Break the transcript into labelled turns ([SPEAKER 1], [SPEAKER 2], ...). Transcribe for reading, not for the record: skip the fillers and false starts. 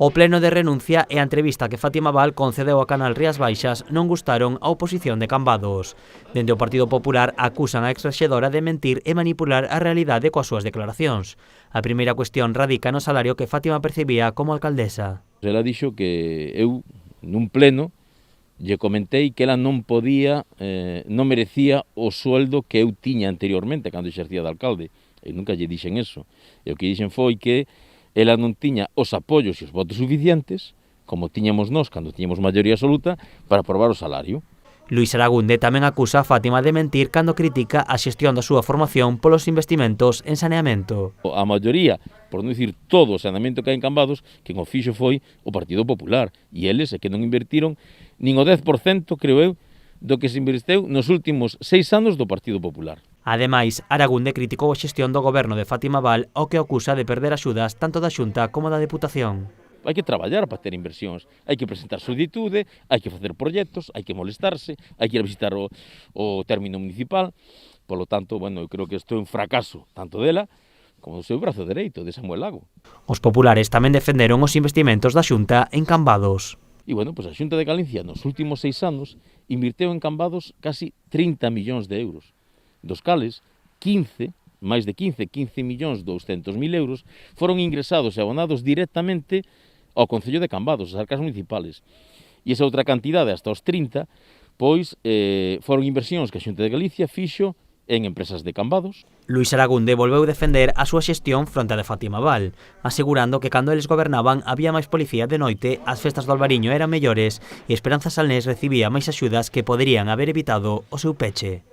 [SPEAKER 1] O pleno de renuncia e a entrevista que Fátima Val concedeu ao canal Rías Baixas non gustaron a oposición de Cambados. Dende o Partido Popular acusan a exrexedora de mentir e manipular a realidade coas súas declaracións. A primeira cuestión radica no salario que Fátima percibía como alcaldesa.
[SPEAKER 2] Ela dixo que eu, nun pleno, lle comentei que ela non podía, non merecía o sueldo que eu tiña anteriormente cando exercía de alcalde. Eu nunca lle dixen eso. E o que dixen foi que ela non tiña os apoios e os votos suficientes, como tiñamos nós cando tiñamos maioría absoluta, para aprobar o salario.
[SPEAKER 1] Luís Aragunde tamén acusa a Fátima de mentir cando critica a xestión da súa formación polos investimentos en saneamento.
[SPEAKER 2] A maioría, por non dicir todo o saneamento que hai en Cambados, quen o fixo foi o Partido Popular, e eles é que non invertiron nin o 10%, creo eu, do que se inverteu nos últimos 6 anos do Partido Popular.
[SPEAKER 1] Ademais, Aragunde criticou a xestión do goberno de Fátima Val, ao que acusa de perder axudas tanto da Xunta como da Deputación.
[SPEAKER 2] Hai que traballar para ter inversións, hai que presentar solicitude, hai que facer proxectos, hai que molestarse, hai que ir a visitar o término municipal. Polo tanto, bueno, eu creo que isto é un fracaso, tanto dela como do seu brazo dereito, de Samuel Lago.
[SPEAKER 1] Os populares tamén defenderon os investimentos da Xunta en Cambados.
[SPEAKER 2] E, bueno, pues a Xunta de Galicia nos últimos 6 anos invirteu en Cambados casi 30 millóns de euros, dos cales 15 millóns 200.000 euros foron ingresados e abonados directamente ao Concello de Cambados, as arcas municipales. E esa outra cantidade, hasta os 30, pois foron inversións que a Xunta de Galicia fixo en empresas de Cambados.
[SPEAKER 1] Luís Aragunde volveu defender a súa xestión fronte a de Fátima Val, asegurando que cando eles gobernaban había máis policía de noite, as festas do Albariño eran mellores e Esperanza Salnés recibía máis axudas que poderían haber evitado o seu peche.